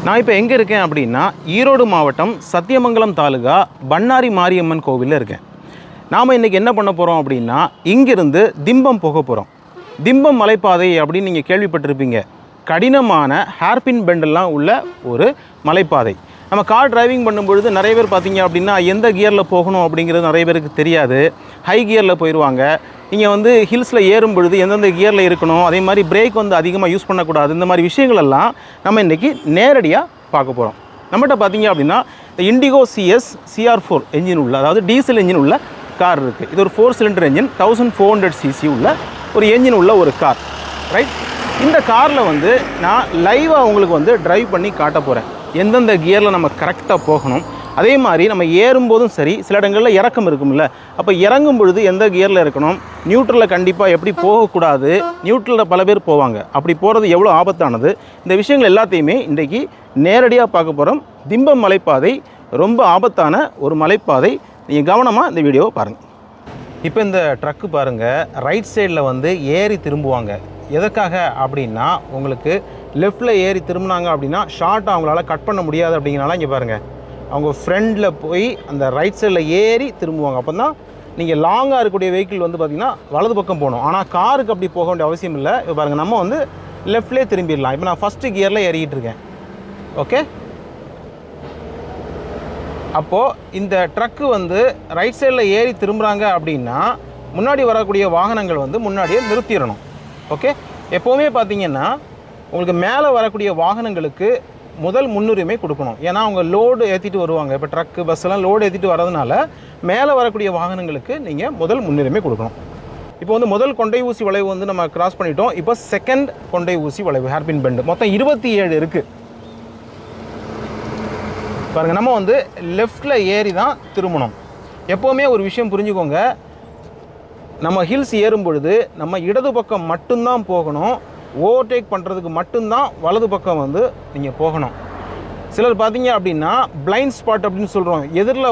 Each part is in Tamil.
நான் இப்போ எங்கே இருக்கேன் அப்படின்னா ஈரோடு மாவட்டம் சத்தியமங்கலம் தாலுகா பண்ணாரி மாரியம்மன் கோவிலில் இருக்கேன். நாம் இன்றைக்கி என்ன பண்ண போகிறோம் அப்படின்னா இங்கிருந்து திம்பம் போக போகிறோம். திம்பம் மலைப்பாதை அப்படின்னு நீங்கள் கேள்விப்பட்டிருப்பீங்க. கடினமான ஹேர்பின் பெண்டெல்லாம் உள்ள ஒரு மலைப்பாதை. நம்ம கார் டிரைவிங் பண்ணும்பொழுது நிறைய பேர் பார்த்திங்க அப்படின்னா எந்த கியரில் போகணும் அப்படிங்கிறது நிறைய பேருக்கு தெரியாது. ஹை கியரில் போயிடுவாங்க. நீங்கள் ஹில்ஸில் ஏறும் பொழுது எந்தெந்த கியரில் இருக்கணும், அதே மாதிரி பிரேக் அதிகமாக யூஸ் பண்ணக்கூடாது. இந்த மாதிரி விஷயங்களெல்லாம் நம்ம இன்றைக்கி நேரடியாக பார்க்க போகிறோம். நம்மகிட்ட பார்த்திங்க அப்படின்னா இந்த இண்டிகோ சிஎஸ் CR4 என்ஜின் உள்ள, அதாவது டீசல் என்ஜின் உள்ள கார் இருக்குது. இது ஒரு 4 சிலிண்டர் என்ஜின், 1400 cc உள்ள ஒரு என்ஜின் உள்ள ஒரு கார், ரைட். இந்த காரில் நான் லைவாக உங்களுக்கு ட்ரைவ் பண்ணி காட்ட போகிறேன். எந்தெந்த கியரில் நம்ம கரெக்டாக போகணும், அதே மாதிரி நம்ம ஏறும்போதும் சரி, சில இடங்களில் இறக்கம் இருக்கும்ல, அப்போ இறங்கும் பொழுது எந்த கியரில் இருக்கணும், நியூட்ரலில் கண்டிப்பாக எப்படி போகக்கூடாது, நியூட்ரலில் பல பேர் போவாங்க, அப்படி போகிறது எவ்வளோ ஆபத்தானது, இந்த விஷயங்கள் எல்லாத்தையுமே இன்றைக்கி நேரடியாக பார்க்க போகிறோம். திம்பம் மலைப்பாதை ரொம்ப ஆபத்தான ஒரு மலைப்பாதை. நீங்கள் கவனமாக இந்த வீடியோவை பாருங்கள். இப்போ இந்த ட்ரக்கு பாருங்கள், ரைட் சைடில் ஏறி திரும்புவாங்க. எதற்காக அப்படின்னா உங்களுக்கு லெஃப்டில் ஏறி திரும்பினாங்க அப்படின்னா ஷார்ட்டாக அவங்களால கட் பண்ண முடியாது. அப்படிங்கிறனால இங்கே பாருங்கள், அவங்க ஃப்ரண்டில் போய் அந்த ரைட் சைடில் ஏறி திரும்புவாங்க. அப்போ தான் நீங்கள் லாங்காக இருக்கக்கூடிய வெஹிக்கிள் பார்த்திங்கன்னா வலது பக்கம் போகணும். ஆனால் காருக்கு அப்படி போக வேண்டிய அவசியம் இல்லை. இப்போ பாருங்கள், நம்ம லெஃப்ட்லேயே திரும்பிடலாம். இப்போ நான் ஃபஸ்ட்டு கியரில் ஏறிக்கிட்டு இருக்கேன். ஓகே, அப்போது இந்த ட்ரக்கு ரைட் சைடில் ஏறி திரும்புகிறாங்க அப்படின்னா முன்னாடி வரக்கூடிய வாகனங்கள் முன்னாடியே நிறுத்திடணும். ஓகே, எப்போவுமே பார்த்திங்கன்னா உங்களுக்கு மேலே வரக்கூடிய வாகனங்களுக்கு முதல் முன்னுரிமை கொடுக்கணும். ஏன்னா அவங்க லோடு ஏற்றிட்டு வருவாங்க. இப்போ ட்ரக்கு பஸ்ஸெல்லாம் லோடு ஏற்றிட்டு வரதுனால மேலே வரக்கூடிய வாகனங்களுக்கு நீங்கள் முதல் முன்னுரிமை கொடுக்கணும். இப்போ முதல் கொண்டை ஊசி வளைவு நம்ம கிராஸ் பண்ணிட்டோம். இப்போ செகண்ட் கொண்டை ஊசி வளைவு, ஹேர்பின் பெண்டு, மொத்தம் 27 இருக்குது. பாருங்கள், நம்ம லெஃப்டில் ஏறி தான் திரும்பணும். எப்போவுமே ஒரு விஷயம் புரிஞ்சுக்கோங்க, நம்ம ஹில்ஸ் ஏறும் பொழுது நம்ம இடது பக்கம் மட்டும்தான் போகணும். ஓவர்டேக் பண்ணுறதுக்கு மட்டும்தான் வலது பக்கம் நீங்கள் போகணும். சிலர் பார்த்தீங்க அப்படின்னா பிளைண்ட் ஸ்பாட் அப்படின்னு சொல்கிறோம். எதிரில்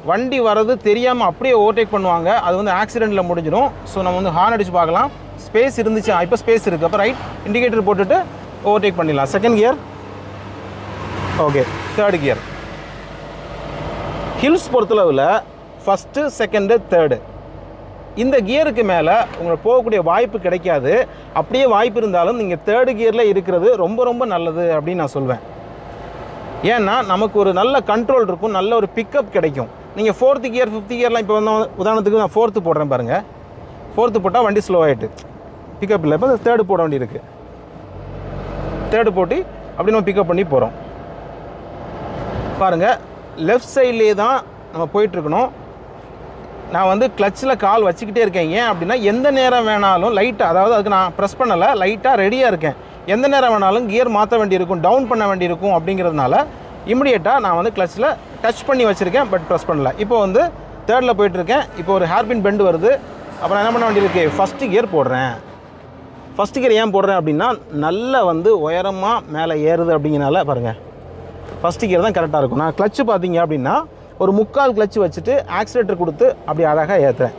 வண்டி வர்றது தெரியாமல் அப்படியே ஓவர்டேக் பண்ணுவாங்க. அது ஆக்சிடெண்ட்டில் முடிஞ்சிடும். ஸோ நம்ம ஹார்ன் அடித்து பார்க்கலாம். ஸ்பேஸ் இருந்துச்சு, இப்போ ஸ்பேஸ் இருக்குது. அப்போ ரைட் இண்டிகேட்டர் போட்டுட்டு ஓவர்டேக் பண்ணிடலாம். Second gear, okay. Third gear. Hills பொறுத்தளவில் ஃபஸ்ட்டு, செகண்டு, தேர்டு, இந்த கியருக்கு மேலே உங்களுக்கு போகக்கூடிய வாய்ப்பு கிடைக்காது. அப்படியே வாய்ப்பு இருந்தாலும் நீங்கள் தேர்டு கியரில் இருக்கிறது ரொம்ப ரொம்ப நல்லது அப்படின்னு நான் சொல்வேன். ஏன்னா நமக்கு ஒரு நல்ல கண்ட்ரோல் இருக்கும், நல்ல ஒரு பிக்கப் கிடைக்கும். நீங்கள் 4th கியர் 5th கியர்லாம் இப்போ உதாரணத்துக்கு நான் 4th போடுறேன் பாருங்கள். 4th போட்டால் வண்டி ஸ்லோ ஆகிட்டு பிக்கப் இல்லை. இப்போ தேர்டு போட வேண்டி இருக்குது. தேர்டு போட்டு அப்படி நம்ம பிக்கப் பண்ணி போகிறோம். பாருங்கள், லெஃப்ட் சைட்லேயே தான் நம்ம போயிட்டுருக்கணும். நான் கிளச்சில் கால் வச்சுக்கிட்டே இருக்கேன். ஏன் அப்படின்னா எந்த நேரம் வேணாலும் லைட்டாக, அதாவது அதுக்கு நான் ப்ரெஸ் பண்ணலை, லைட்டாக ரெடியாக இருக்கேன். எந்த நேரம் வேணாலும் கியர் மாற்ற வேண்டியிருக்கும், டவுன் பண்ண வேண்டியிருக்கும். அப்படிங்கிறதுனால இமிடியேட்டாக நான் கிளச்சில் டச் பண்ணி வச்சுருக்கேன், பட் ப்ரெஸ் பண்ணலை. இப்போ தேர்டில் போயிட்டுருக்கேன். இப்போ ஒரு ஹேர்பின் பெண்டு வருது. அப்புறம் என்ன பண்ண வேண்டியிருக்கு, ஃபஸ்ட்டு கியர் போடுறேன். ஃபஸ்ட்டு கியர் ஏன் போடுறேன் அப்படின்னா நல்லா உயரமாக மேலே ஏறுது. அப்படிங்கிறனால பாருங்கள், ஃபஸ்ட்டு கியர் தான் கரெக்டாக இருக்கும். நான் கிளச்சு பார்த்தீங்க அப்படின்னா ஒரு 3/4 கிளச்சு வச்சுட்டு ஆக்சிலேட்டர் கொடுத்து அப்படி அழகாக ஏற்றுறேன்.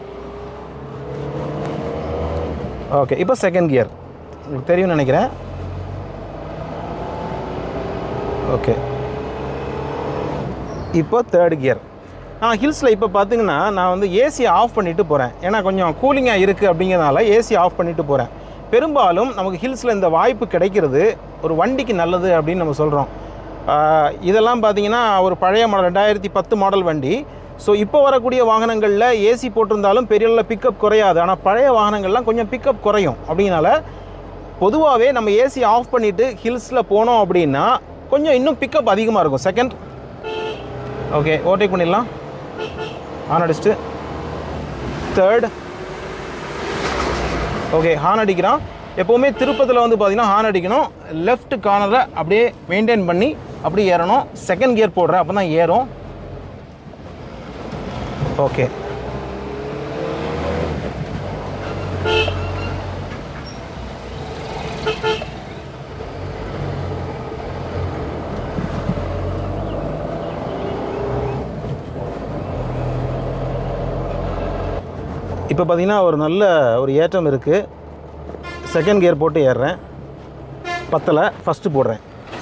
ஓகே, இப்போ செகண்ட் கியர் உங்களுக்கு தெரியும்னு நினைக்கிறேன். ஓகே, இப்போ தேர்டு கியர். ஹில்ஸில் இப்போ பார்த்தீங்கன்னா நான் ஏசி ஆஃப் பண்ணிவிட்டு போகிறேன். ஏன்னா கொஞ்சம் கூலிங்காக இருக்குது அப்படிங்கிறதுனால ஏசி ஆஃப் பண்ணிவிட்டு போகிறேன். பெரும்பாலும் நமக்கு ஹில்ஸில் இந்த வாய்ப்பு கிடைக்கிறது ஒரு வண்டிக்கு நல்லது அப்படின்னு நம்ம சொல்கிறோம். இதெல்லாம் பார்த்திங்கன்னா ஒரு பழைய மாடல் 2010 மாடல் வண்டி. ஸோ இப்போ வரக்கூடிய வாகனங்களில் ஏசி போட்டிருந்தாலும் பெரிய அளவில் பிக்கப் குறையாது. ஆனால் பழைய வாகனங்கள்லாம் கொஞ்சம் பிக்கப் குறையும். அப்படிங்கிறனால பொதுவாகவே நம்ம ஏசி ஆஃப் பண்ணிவிட்டு ஹில்ஸில் போனோம் அப்படின்னா கொஞ்சம் இன்னும் பிக்கப் அதிகமாக இருக்கும். செகண்ட், ஓகே, ஓவர்டேக் பண்ணிடலாம். ஹார்ன் அடிச்சுட்டு தேர்ட், ஓகே, ஹார்ன் அடிக்கிறான். எப்போவுமே திருப்பத்தில் பார்த்திங்கன்னா ஹார்ன் அடிக்கணும். லெஃப்ட் கார்னரை அப்படியே மெயின்டைன் பண்ணி அப்படி ஏறணும். செகண்ட் கியர் போடுறேன், அப்போ தான் ஏறும். ஓகே, இப்போ பார்த்திங்கன்னா ஒரு நல்ல ஒரு ஏற்றம் இருக்குது. செகண்ட் கியர் போட்டு ஏறுறேன். பத்தலை, ஃபஸ்ட்டு போடுறேன்.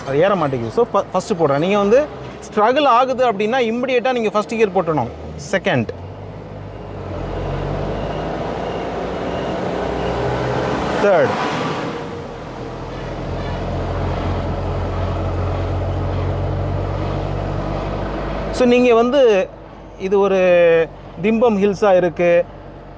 அது ஏற மாட்டேங்குது. ஸோ ஃபஸ்ட்டு போடுறேன். நீங்கள் வந்து ஸ்ட்ரகிள் ஆகுது அப்படின்னா இம்மிடியேட்டாக நீங்கள் ஃபஸ்ட் கியர் போட்டணும். செகண்ட், தேர்ட், ஸோ நீங்கள் வந்து இது ஒரு திம்பம் ஹில்ஸாக இருக்குது,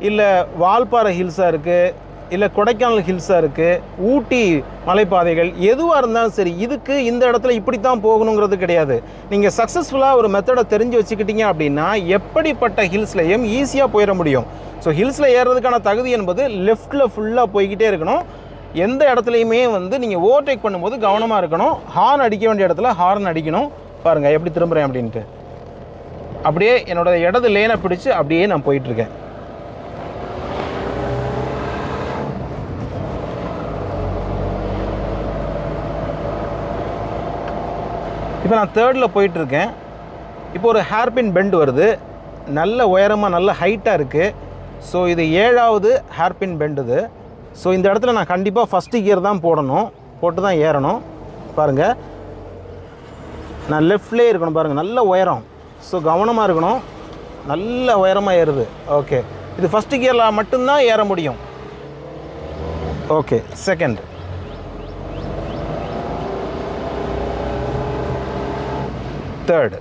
இல்லை வால்பாறை ஹில்ஸாக இருக்குது, இல்லை கொடைக்கானல் ஹில்ஸாக இருக்குது, ஊட்டி மலைப்பாதைகள் எதுவாக இருந்தாலும் சரி, இதுக்கு இந்த இடத்துல இப்படி தான் போகணுங்கிறது கிடையாது. நீங்கள் சக்ஸஸ்ஃபுல்லாக ஒரு மெத்தடை தெரிஞ்சு வச்சுக்கிட்டீங்க அப்படின்னா எப்படிப்பட்ட ஹில்ஸ்லையும் ஈஸியாக போயிட முடியும். ஸோ ஹில்ஸில் ஏறுறதுக்கான தகுதி என்பது லெஃப்ட்டில் ஃபுல்லாக போய்கிட்டே இருக்கணும். எந்த இடத்துலையுமே வந்து நீங்கள் ஓவர்டேக் பண்ணும்போது கவனமாக இருக்கணும். ஹார்ன் அடிக்க வேண்டிய இடத்துல ஹார்ன் அடிக்கணும். பாருங்கள் எப்படி திரும்புகிறேன் அப்படின்ட்டு. அப்படியே என்னோடய இடது லேனை பிடிச்சி அப்படியே நான் போயிட்டுருக்கேன். இப்போ நான் தேர்டில் போயிட்டுருக்கேன். இப்போ ஒரு ஹேர்பின் பெண்ட் வருது, நல்ல உயரமாக நல்ல ஹைட்டாக இருக்குது. ஸோ இது 7வது ஹேர்பின் பெண்ட் இது. ஸோ இந்த இடத்துல நான் கண்டிப்பாக ஃபஸ்ட்டு கியர் தான் போடணும், போட்டு தான் ஏறணும். பாருங்கள், நான் லெஃப்ட்லேயே இருக்கணும். பாருங்கள், நல்ல உயரம். ஸோ கவனமாக இருக்கணும். நல்ல உயரமாக ஏறுது. ஓகே, இது ஃபஸ்ட்டு கியரில் மட்டும்தான் ஏற முடியும். Okay, second, third,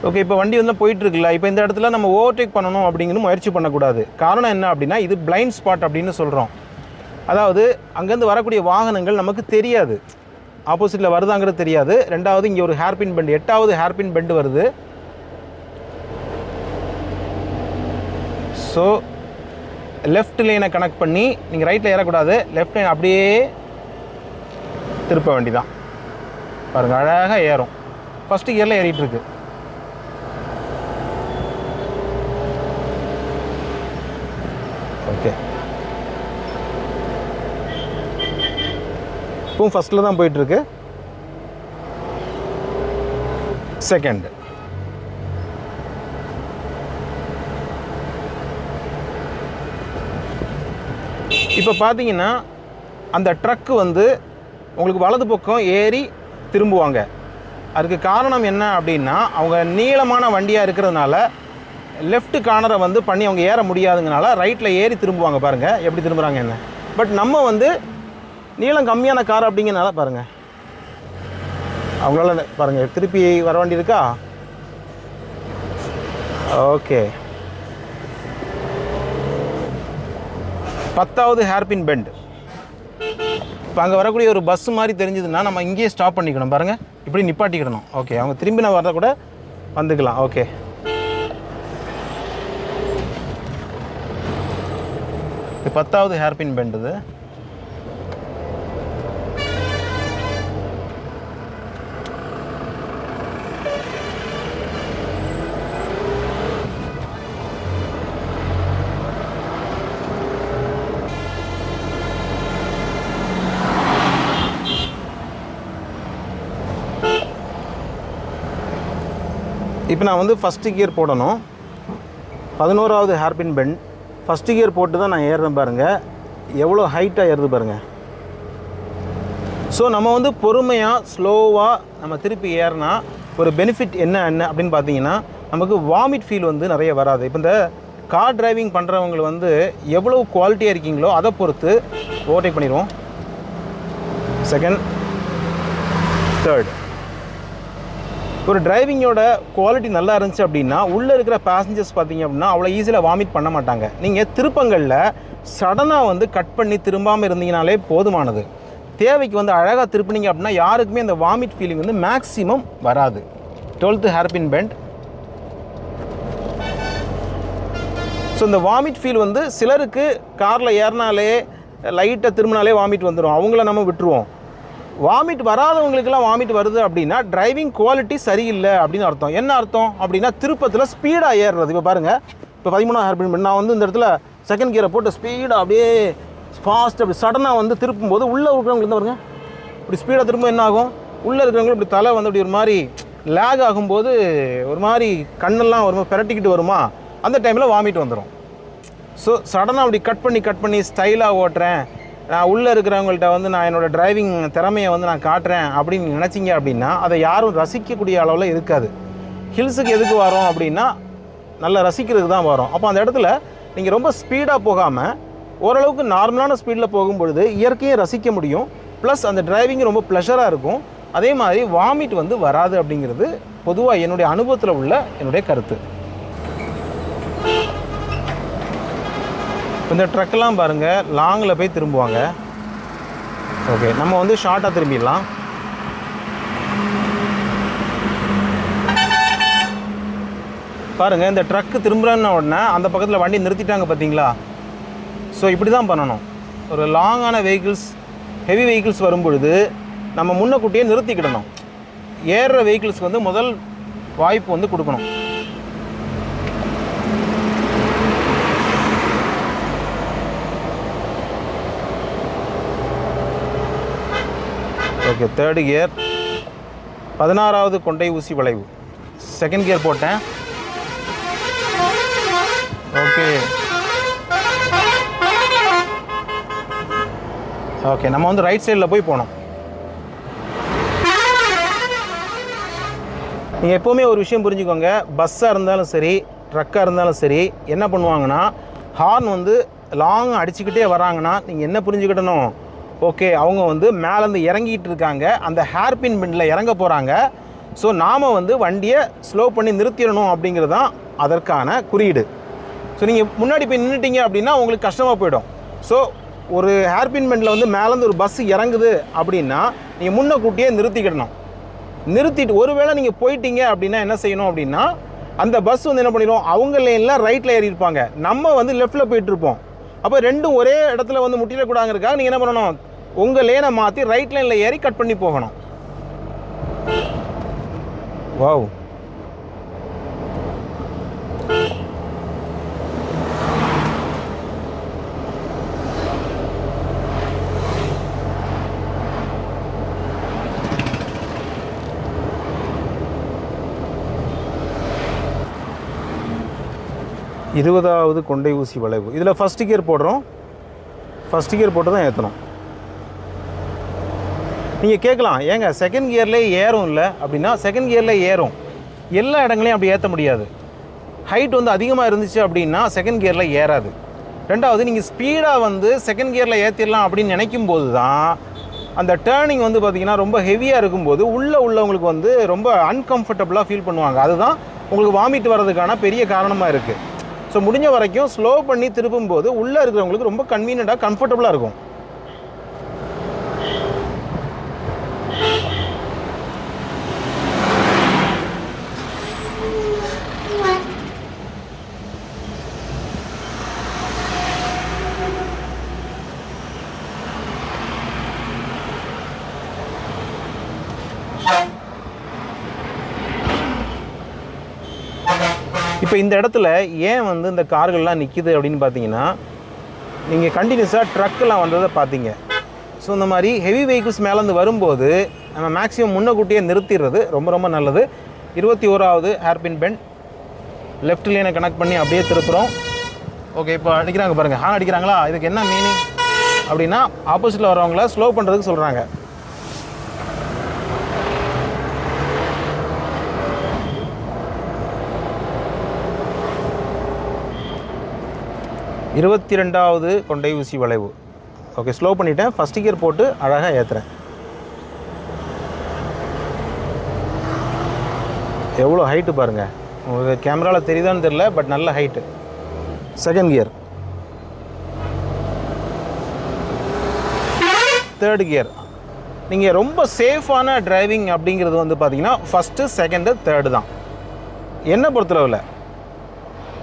okay. இப்போ வண்டி வந்து போயிட்டுருக்குல்ல, இப்போ இந்த இடத்துல நம்ம ஓவர்டேக் பண்ணணும் அப்படிங்கிறது முயற்சி பண்ணக்கூடாது. காரணம் என்ன அப்படின்னா, இது பிளைண்ட் ஸ்பாட் அப்படின்னு சொல்கிறோம். அதாவது அங்கேருந்து வரக்கூடிய வாகனங்கள் நமக்கு தெரியாது, ஆப்போசிட்டில் வருதாங்கிறது தெரியாது. ரெண்டாவது, இங்கே ஒரு ஹேர்பின் பெண்ட், 8வது ஹேர்பின் பெண்டு வருது. ஸோ லெஃப்ட் லைனை கனெக்ட் பண்ணி நீங்கள் ரைட்டில் ஏறக்கூடாது, லெஃப்ட் லைன் அப்படியே திருப்ப வேண்டி தான். பாருங்கள், அழகாக ஏறும். ஃபஸ்ட்டு கியரில் ஏறிட்டுருக்கு. ஓகே, இப்போவும் ஃபஸ்ட்டில் தான் போயிட்டுருக்கு. செகண்ட், இப்போ பார்த்தீங்கன்னா அந்த ட்ரக்கு வந்து உங்களுக்கு வலது பக்கம் ஏறி திரும்புவாங்க. அதுக்கு காரணம் என்ன அப்படின்னா, அவங்க நீளமான வண்டியாக இருக்கிறதுனால லெஃப்ட் கார்னரை வந்து பண்ணி அவங்க ஏற முடியாதுங்கனால ரைட்டில் ஏறி திரும்புவாங்க. பாருங்கள் எப்படி திரும்புகிறாங்க என்ன. பட் நம்ம வந்து நீளம் கம்மியான கார் அப்படிங்கிறனால பாருங்கள், அவங்களால பாருங்கள் திருப்பி வர வேண்டி இருக்கா. ஓகே, 10வது ஹேர்பின் பெண்ட். இப்போ அங்கே வரக்கூடிய ஒரு பஸ் மாதிரி தெரிஞ்சதுன்னா நம்ம இங்கேயே ஸ்டாப் பண்ணிக்கணும். பாருங்கள், இப்படி நிப்பாட்டிக்கிடணும். ஓகே, அவங்க திரும்பி நான் வரத கூட வந்துக்கலாம். ஓகே, இது 10வது ஹேர்பின் பெண்ட் இது. இப்போ நான் வந்து ஃபஸ்ட்டு கியர் போடணும். 11வது ஹேர்பின் பெண்ட். ஃபஸ்ட்டு கியர் போட்டு தான் நான் ஏறுறேன். பாருங்கள் எவ்வளோ ஹைட்டாக ஏறுது பாருங்கள். ஸோ நம்ம வந்து பொறுமையாக ஸ்லோவாக நம்ம திருப்பி ஏறினா ஒரு பெனிஃபிட் என்ன அப்படின்னு பார்த்தீங்கன்னா, நமக்கு வாமிட் ஃபீல் வந்து நிறைய வராது. இப்போ இந்த கார் டிரைவிங் பண்ணுறவங்க வந்து எவ்வளோ குவாலிட்டியாக இருக்கீங்களோ அதை பொறுத்து ஓவர்டேக் பண்ணிடுவோம். Second, third. ஒரு டிரைவிங்கோட குவாலிட்டி நல்லா இருந்துச்சு அப்படின்னா உள்ளே இருக்கிற பேசஞ்சர்ஸ் பார்த்தீங்க அப்படின்னா அவ்வளோ ஈஸியாக வாமிட் பண்ண மாட்டாங்க. நீங்கள் திருப்பங்களில் சடனாக வந்து கட் பண்ணி திரும்பாமல் இருந்தீங்கனாலே போதுமானது. தேவைக்கு வந்து அழகாக திருப்பினீங்க அப்படின்னா யாருக்குமே அந்த வாமிட் ஃபீலிங் வந்து மேக்ஸிமம் வராது. 12th hairpin bend. ஸோ இந்த வாமிட் ஃபீல் வந்து சிலருக்கு காரில் ஏறினாலே லைட்டாக திரும்பினாலே வாமிட் வந்துடும், அவங்கள நம்ம விட்டுருவோம். வாமிட் வராதவங்களுக்கெல்லாம் வாமிட் வருது அப்படின்னா டிரைவிங் குவாலிட்டி சரியில்லை அப்படின்னு அர்த்தம். என்ன அர்த்தம் அப்படின்னா, திருப்பத்தில் ஸ்பீடாக ஏறுறது. இப்போ பாருங்கள், இப்போ 13வது ஹேர்பின் பெண்ட். நான் வந்து இந்த இடத்துல செகண்ட் கியரை போட்டு ஸ்பீடாக அப்படியே ஃபாஸ்ட் அப்படி சடனாக வந்து திருப்பும்போது உள்ளே இருக்கிறவங்களுக்கு பாருங்க இப்படி ஸ்பீடாக திரும்ப என்ன ஆகும், உள்ளே இருக்கிறவங்களும் இப்படி தலை வந்து அப்படி ஒரு மாதிரி லேக் ஆகும்போது ஒரு மாதிரி கண்ணெல்லாம் ஒரு மாதிரி பிரட்டிக்கிட்டு வருமா, அந்த டைமில் வாமிட் வந்துடும். ஸோ சடனாக அப்படி கட் பண்ணி ஸ்டைலாக ஓட்டுறேன், நான் உள்ளே இருக்கிறவங்கள்ட்ட வந்து நான் என்னோடய டிரைவிங் திறமையை வந்து நான் காட்டுறேன் அப்படின்னு நினச்சிங்க அப்படின்னா அதை யாரும் ரசிக்கக்கூடிய அளவில் இருக்காது. ஹில்ஸுக்கு எதுக்கு வரோம் அப்படின்னா நல்லா ரசிக்கிறதுக்கு தான் வரோம். அப்போ அந்த இடத்துல நீங்கள் ரொம்ப ஸ்பீடாக போகாமல் ஓரளவுக்கு நார்மலான ஸ்பீடில் போகும்பொழுது இயற்கையை ரசிக்க முடியும். ப்ளஸ் அந்த டிரைவிங் ரொம்ப ப்ளஷராக இருக்கும். அதே மாதிரி வாமிட் வந்து வராது அப்படிங்கிறது பொதுவாக என்னுடைய அனுபவத்தில் உள்ள என்னுடைய கருத்து. இந்த ட்ரக்கெல்லாம் பாருங்கள் லாங்கில் போய் திரும்புவாங்க. ஓகே, நம்ம வந்து ஷார்ட்டாக திரும்பிடலாம். பாருங்கள், இந்த ட்ரக்கு திரும்புகிறேன்ன உடனே அந்த பக்கத்தில் வண்டி நிறுத்திட்டாங்க பார்த்தீங்களா? ஸோ இப்படி தான் பண்ணணும். ஒரு லாங்கான வெஹிக்கிள்ஸ், ஹெவி வெஹிக்கிள்ஸ் வரும்பொழுது நம்ம முன்னக்கூட்டியே நிறுத்திக்கிடணும். ஏறுற வெஹிக்கிள்ஸ்க்கு வந்து முதல் வாய்ப்பு வந்து கொடுக்கணும். ஓகே, தேர்டு கியர், 16வது கொண்டை ஊசி வளைவு, செகண்ட் கியர் போட்டேன். ஓகே ஓகே, நம்ம வந்து ரைட் சைடில் போய் போனோம். நீங்கள் எப்போவுமே ஒரு விஷயம் புரிஞ்சுக்கோங்க, பஸ்ஸாக இருந்தாலும் சரி ட்ரக்காக இருந்தாலும் சரி என்ன பண்ணுவாங்கன்னா ஹார்ன் வந்து லாங் அடிச்சுக்கிட்டே வராங்கன்னா நீங்கள் என்ன புரிஞ்சுக்கிடணும், ஓகே அவங்க வந்து மேலேருந்து இறங்கிட்டு இருக்காங்க, அந்த ஹேர்பின் பெண்டில் இறங்க போகிறாங்க. ஸோ நாம் வந்து வண்டியை ஸ்லோ பண்ணி நிறுத்திடணும் அப்படிங்கிறது தான் அதற்கான குறியீடு. ஸோ நீங்கள் முன்னாடி போய் நின்றுட்டீங்க அப்படின்னா உங்களுக்கு கஷ்டமாக போயிடும். ஸோ ஒரு ஹேர்பின் பெண்டில் வந்து மேலேருந்து ஒரு பஸ் இறங்குது அப்படின்னா நீங்கள் முன்னக்கூட்டியே நிறுத்திக்கிடணும். நிறுத்திட்டு ஒருவேளை நீங்கள் போயிட்டீங்க அப்படின்னா என்ன செய்யணும் அப்படின்னா அந்த பஸ் வந்து என்ன பண்ணிடும், அவங்க லைனில் ரைட்டில் ஏறி இருப்பாங்க, நம்ம வந்து லெஃப்ட்டில் போயிட்டுருப்போம். அப்போ ரெண்டும் ஒரே இடத்துல வந்து முட்டிடக்கூடாதுங்கிறதுக்காக நீங்கள் என்ன பண்ணணும், உங்கள் லேனை மாற்றி ரைட் லைனில் ஏறி கட் பண்ணி போகணும். வாவ், இருபதாவது கொண்டை ஊசி வளைவு. இதில் ஃபஸ்ட்டு கியர் போடுறோம். ஃபஸ்ட்டு கியர் போட்டு தான் ஏற்றணும். நீங்கள் கேட்கலாம், ஏங்க செகண்ட் கியர்லேயே ஏறும் இல்லை அப்படின்னா, செகண்ட் கியரில் ஏறும், எல்லா இடங்களையும் அப்படி ஏற்ற முடியாது. ஹைட் வந்து அதிகமாக இருந்துச்சு அப்படின்னா செகண்ட் கியரில் ஏறாது. ரெண்டாவது, நீங்கள் ஸ்பீடாக வந்து செகண்ட் கியரில் ஏற்றிடலாம் அப்படின்னு நினைக்கும் போது தான் அந்த டேர்னிங் வந்து பார்த்திங்கன்னா ரொம்ப ஹெவியாக இருக்கும்போது உள்ளவங்களுக்கு வந்து ரொம்ப அன்கம்ஃபர்டபுளாக ஃபீல் பண்ணுவாங்க. அதுதான் உங்களுக்கு வாமிட் வர்றதுக்கான பெரிய காரணமாக இருக்குது. ஸோ முடிஞ்ச வரைக்கும் ஸ்லோ பண்ணி திருப்பும்போது உள்ளே இருக்கிறவங்களுக்கு ரொம்ப கன்வீனியண்ட்டாக கம்ஃபர்டபுளாக இருக்கும். இப்போ இந்த இடத்துல ஏன் வந்து இந்த கார்கள்லாம் நிற்கிது அப்படின்னு பார்த்தீங்கன்னா, நீங்கள் கண்டினியூஸாக ட்ரக்கெலாம் வந்ததை பார்த்தீங்க. ஸோ இந்த மாதிரி ஹெவி வெஹிக்கிள்ஸ் மேலேருந்து வரும்போது நம்ம மேக்ஸிமம் முன்னக்கூட்டியே நிறுத்திடுறது ரொம்ப ரொம்ப நல்லது. 21வது ஹேர்பின் பெண்ட், லெஃப்ட் லேனை கனெக்ட் பண்ணி அப்படியே திருப்புறோம். ஓகே, இப்போ அடிக்கிறாங்க பாருங்கள், ஹார்ன் அடிக்கிறாங்களா? இதுக்கு என்ன மீனிங் அப்படின்னா ஆப்போசிட்டில் வரவங்கள ஸ்லோ பண்ணுறதுக்கு சொல்கிறாங்க. இருபத்தி 22வது கொண்டை ஊசி வளைவு. ஓகே, ஸ்லோ பண்ணிவிட்டேன். ஃபஸ்ட்டு கியர் போட்டு அழகாக ஏற்றுறேன். எவ்வளோ ஹைட்டு பாருங்கள், உங்களுக்கு கேமராவில் தெரியுதான்னு தெரில, பட் நல்ல height. Second gear, third gear. நீங்கள் ரொம்ப சேஃபான டிரைவிங் அப்படிங்கிறது வந்து பார்த்திங்கன்னா ஃபஸ்ட்டு, செகண்டு, தேர்டு தான். என்னை பொறுத்தளவில்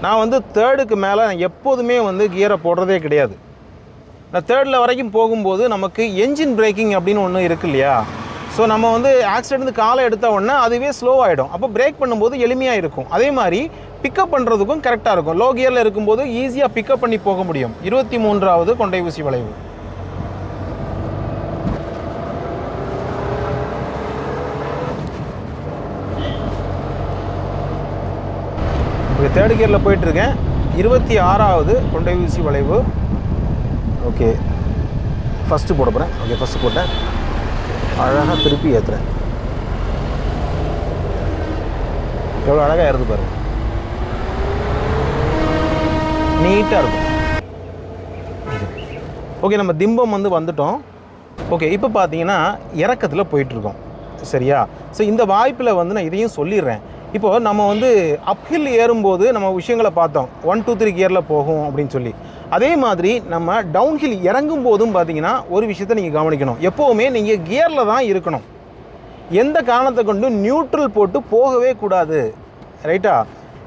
நான் வந்து தேர்டுக்கு மேலே எப்போதுமே வந்து கியரை போடுறதே கிடையாது. நான் தேர்டில் வரைக்கும் போகும்போது நமக்கு என்ஜின் பிரேக்கிங் அப்படின்னு ஒன்று இருக்கு இல்லையா? ஸோ நம்ம வந்து ஆக்சிடென்ட் காலை எடுத்த உடனே அதுவே ஸ்லோ ஆகிடும். அப்போ பிரேக் பண்ணும்போது எளிமையாக இருக்கும். அதே மாதிரி பிக்கப் பண்ணுறதுக்கும் கரெக்டாக இருக்கும். லோ கியரில் இருக்கும்போது ஈஸியாக பிக்கப் பண்ணி போக முடியும். 23வது கொண்டை ஊசி வளைவு. ஓகே, தேர்டு கியரில் போயிட்டுருக்கேன். 26வது கொண்டை ஊசி வளைவு. ஓகே, ஃபஸ்ட்டு போட போகிறேன். ஓகே, ஃபஸ்ட்டு போட்டேன். அழகாக திருப்பி ஏற்றுறேன். எவ்வளோ அழகாக ஏறுது பாருங்கள், நீட்டாக இருக்கும். ஓகே, நம்ம திம்பம் வந்துட்டோம். ஓகே, இப்போ பார்த்தீங்கன்னா இறக்கத்தில் போயிட்டுருக்கோம். சரியா? ஸோ இந்த வாய்ப்பில் நான் இதையும் சொல்லிடுறேன். இப்போது நம்ம அப்ஹில் ஏறும்போது நம்ம விஷயங்களை பார்த்தோம், 1 2 3 கியரில் போகும் அப்படின்னு சொல்லி. அதே மாதிரி நம்ம டவுன்ஹில் இறங்கும் போதும் பார்த்தீங்கன்னா ஒரு விஷயத்தை நீங்கள் கவனிக்கணும். எப்போவுமே நீங்கள் கியரில் தான் இருக்கணும். எந்த காரணத்தை கொண்டு நியூட்ரல் போட்டு போகவே கூடாது. ரைட்டா?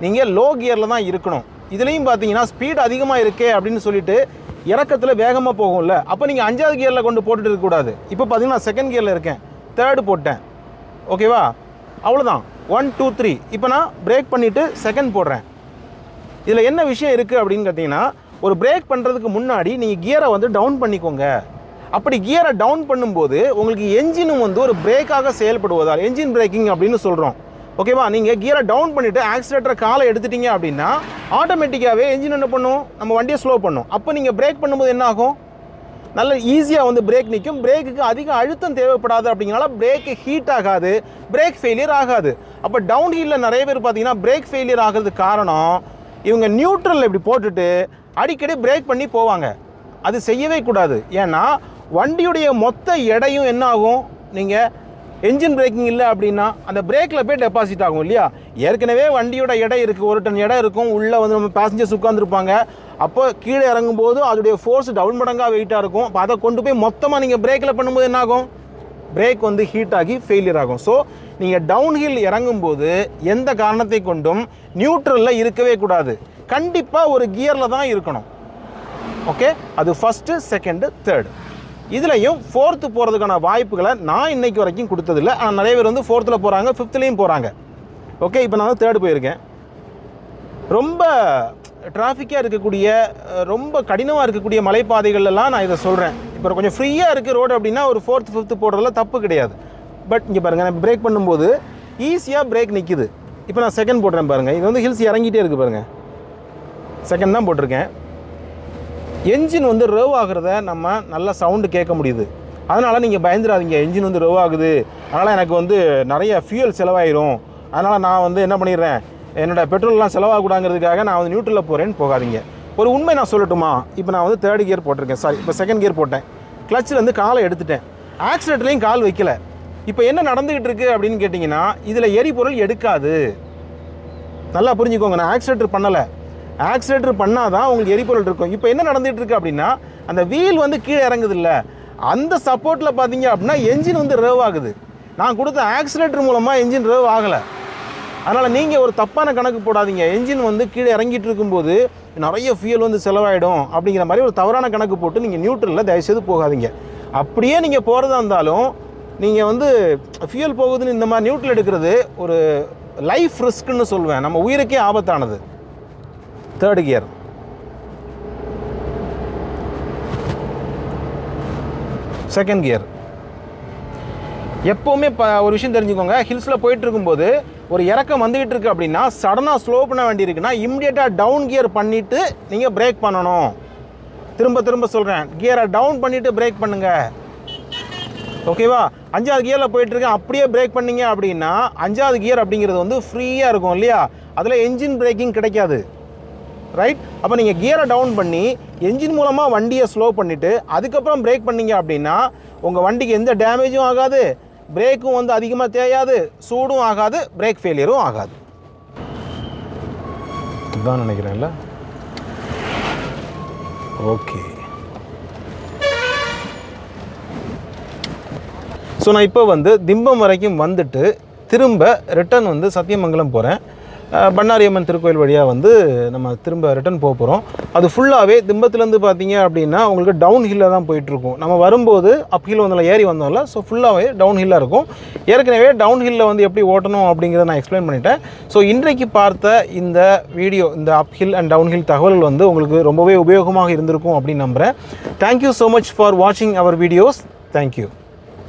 நீங்கள் லோ கியரில் தான் இருக்கணும். இதுலேயும் பார்த்தீங்கன்னா ஸ்பீட் அதிகமாக இருக்கே அப்படின்னு சொல்லிட்டு இறக்கத்தில் வேகமாக போகும்ல, அப்போ நீங்கள் 5வது கியரில் கொண்டு போட்டுட்டு இருக்கக்கூடாது. இப்போ பார்த்தீங்கன்னா நான் 2nd கியரில் இருக்கேன், 3rd போட்டேன். ஓகேவா? அவ்வளோதான், 1 2 3. இப்போ நான் பிரேக் பண்ணிவிட்டு 2nd போடுறேன். இதில் என்ன விஷயம் இருக்குது அப்படின்னு பார்த்தீங்கன்னா, ஒரு பிரேக் பண்ணுறதுக்கு முன்னாடி நீங்கள் கியரை டவுன் பண்ணிக்கோங்க. அப்படி கியரை டவுன் பண்ணும்போது உங்களுக்கு என்ஜினும் ஒரு பிரேக்காக செயல்படுவதால் என்ஜின் பிரேக்கிங் அப்படின்னு சொல்கிறோம். ஓகேவா? நீங்கள் கியரை டவுன் பண்ணிவிட்டு ஆக்சிலேட்டரை காலை எடுத்துட்டீங்க அப்படின்னா ஆட்டோமேட்டிக்காகவே என்ஜின் என்ன பண்ணும், நம்ம வண்டியை ஸ்லோ பண்ணும். அப்போ நீங்கள் பிரேக் பண்ணும்போது என்ன ஆகும், நல்ல ஈஸியாக பிரேக் நிற்கும். பிரேக்குக்கு அதிக அழுத்தம் தேவைப்படாது. அப்படிங்கிறனால பிரேக்கு ஹீட் ஆகாது, பிரேக் ஃபெயிலியர் ஆகாது. அப்போ டவுன் ஹில்லில் நிறைய பேர் பார்த்தீங்கன்னா பிரேக் ஃபெயிலியர் ஆகிறதுக்கு காரணம், இவங்க நியூட்ரலில் இப்படி போட்டுட்டு அடிக்கடி பிரேக் பண்ணி போவாங்க. அது செய்யவே கூடாது. ஏன்னா வண்டியுடைய மொத்த எடையும் என்ன ஆகும், நீங்கள் என்ஜின் பிரேக்கிங் இல்லை அப்படின்னா அந்த பிரேக்கில் போய் டெபாசிட் ஆகும் இல்லையா? ஏற்கனவே வண்டியோட எடை இருக்குது, 1 டன் எடை இருக்கும். உள்ளே நம்ம பேசஞ்சர்ஸ் உட்காந்துருப்பாங்க. அப்போ கீழே இறங்கும்போது அதோடைய ஃபோர்ஸ் டபுள் மடங்காக வெயிட்டாக இருக்கும். அப்போ அதை கொண்டு போய் மொத்தமாக நீங்கள் பிரேக்கில் பண்ணும்போது என்ன ஆகும், பிரேக் ஹீட் ஆகி ஃபெயிலியர் ஆகும். ஸோ நீங்கள் டவுன்ஹில் இறங்கும்போது எந்த காரணத்தை கொண்டும் நியூட்ரலில் இருக்கவே கூடாது. கண்டிப்பாக ஒரு கியரில் தான் இருக்கணும். ஓகே, அது ஃபஸ்ட்டு, 2nd, 3rd. இதுலையும் 4th போகிறதுக்கான வாய்ப்புகளை நான் இன்றைக்கு வரைக்கும் கொடுத்ததில்லை. ஆனால் நிறைய பேர் 4th போகிறாங்க, 5th போகிறாங்க. ஓகே, இப்போ நான் 3rd போயிருக்கேன். ரொம்ப டிராஃபிக்காக இருக்கக்கூடிய, ரொம்ப கடினமாக இருக்கக்கூடிய மலைப்பாதைகள்லாம் நான் இதை சொல்கிறேன். இப்போ கொஞ்சம் ஃப்ரீயாக இருக்குது ரோடு அப்படின்னா ஒரு 4th 5th போடுறதுல தப்பு கிடையாது. பட் இங்கே பாருங்கள், நான் பிரேக் பண்ணும்போது ஈஸியாக பிரேக் நிற்கிது. இப்போ நான் 2nd போடுறேன் பாருங்கள். இது ஹில்ஸ் இறங்கிட்டே இருக்குது பாருங்கள். 2nd தான் போட்டிருக்கேன். என்ஜின் ரேவ் ஆகிறத நம்ம நல்லா சவுண்டு கேட்க முடியுது. அதனால் நீங்கள் பயந்துடாதீங்க, என்ஜின் ரேவ் ஆகுது, அதனால் எனக்கு நிறைய ஃபியூயல் செலவாயிரும், அதனால் நான் என்ன பண்ணிடுறேன், என்னோடய பெட்ரோல்லாம் செலவாகக்கூடாங்கிறதுக்காக நான் நியூட்ரலில் போகிறேன்னு போகாதீங்க. ஒரு உண்மை நான் சொல்லட்டுமா? இப்போ நான் 3rd கியர் போட்டிருக்கேன், சாரி இப்போ 2nd கியர் போட்டேன். கிளச்சில் காலை எடுத்துட்டேன், ஆக்சிலேட்டர்லையும் கால் வைக்கல. இப்போ என்ன நடந்துக்கிட்டு இருக்குது அப்படின்னு கேட்டிங்கன்னா, இதில் எரிபொருள் எடுக்காது. நல்லா புரிஞ்சுக்கோங்க, நான் ஆக்சிலேட்டர் பண்ணலை. ஆக்சிலேட்டர் பண்ணால் தான் உங்களுக்கு எரிபொருள் இருக்கும். இப்போ என்ன நடந்துகிட்டு இருக்குது அப்படின்னா, அந்த வீல் கீழே இறங்குது இல்லை, அந்த சப்போர்ட்டில் பார்த்தீங்க அப்படின்னா என்ஜின் ரேவ் ஆகுது. நான் கொடுத்த ஆக்சிலேட்டர் மூலமாக என்ஜின் ரேவ் ஆகலை. அதனால் நீங்கள் ஒரு தப்பான கணக்கு போடாதீங்க. என்ஜின் கீழே இறங்கிட்டு இருக்கும்போது நிறைய ஃபியூல் செலவாயிடும் அப்படிங்கிற மாதிரி ஒரு தவறான கணக்கு போட்டு நீங்கள் நியூட்ரலில் தயவுசெய்து போகாதீங்க. அப்படியே நீங்கள் போகிறதா இருந்தாலும் நீங்கள் ஃபியூல் போகுதுன்னு இந்த மாதிரி நியூட்ரல் எடுக்கிறது ஒரு லைஃப் ரிஸ்க்குன்னு சொல்லுவேன், நம்ம உயிருக்கே ஆபத்தானது. 3rd gear. Second gear. எப்போவுமே ஒரு விஷயம் தெரிஞ்சுக்கோங்க, ஹில்ஸில் போயிட்டு இருக்கும்போது ஒரு இறக்கம் வந்துக்கிட்டு இருக்குது அப்படின்னா சடனாக ஸ்லோ பண்ண வேண்டியிருக்குன்னா இம்மிடியேட்டாக டவுன் கியர் பண்ணிவிட்டு நீங்கள் பிரேக் பண்ணணும். திரும்ப சொல்கிறேன், கியரை டவுன் பண்ணிவிட்டு பிரேக் பண்ணுங்கள். ஓகேவா? 5வது கியரில் போயிட்டுருக்கேன், அப்படியே பிரேக் பண்ணிங்க அப்படின்னா 5வது கியர் அப்படிங்கிறது ஃப்ரீயாக இருக்கும் இல்லையா? அதில் என்ஜின் பிரேக்கிங் கிடைக்காது. ரைட்? அப்போ நீங்கள் கியரை டவுன் பண்ணி என்ஜின் மூலமாக வண்டியை ஸ்லோ பண்ணிவிட்டு அதுக்கப்புறம் பிரேக் பண்ணிங்க அப்படின்னா உங்கள் வண்டிக்கு எந்த டேமேஜும் ஆகாது, பிரேக்கும் அதிகமாக தேயாது, சூடும் ஆகாது, பிரேக் ஃபெயிலியரும் ஆகாது. இதுதான் நினைக்கிறேன்ல. ஓகே, ஸோ நான் இப்போ திம்பம் வரைக்கும் வந்துட்டு திரும்ப ரிட்டர்ன் சத்தியமங்கலம் போகிறேன். பண்ணாரியம்மன் திருக்கோயில் வழியாக நம்ம திரும்ப ரிட்டர்ன் போக போகிறோம். அது ஃபுல்லாகவே திம்பத்துலேருந்து பார்த்தீங்க அப்படின்னா உங்களுக்கு டவுன் ஹில்லாக தான் போயிட்டுருக்கும். நம்ம வரும்போது அப் ஹில் ஏறி வந்தோம்ல, ஸோ ஃபுல்லாகவே டவுன் ஹில்லாக இருக்கும். ஏற்கனவே டவுன் ஹில்லில் எப்படி ஓட்டணும் அப்படிங்கிறத நான் எக்ஸ்பிளைன் பண்ணிட்டேன். ஸோ இன்றைக்கு பார்த்த இந்த வீடியோ, இந்த அப் ஹில் அண்ட் டவுன் ஹில் தகவல்கள் உங்களுக்கு ரொம்பவே உபயோகமாக இருந்திருக்கும் அப்படின்னு நம்புகிறேன். தேங்க்யூ ஸோ மச் ஃபார் வாட்சிங் அவர் வீடியோஸ். தேங்க்யூ.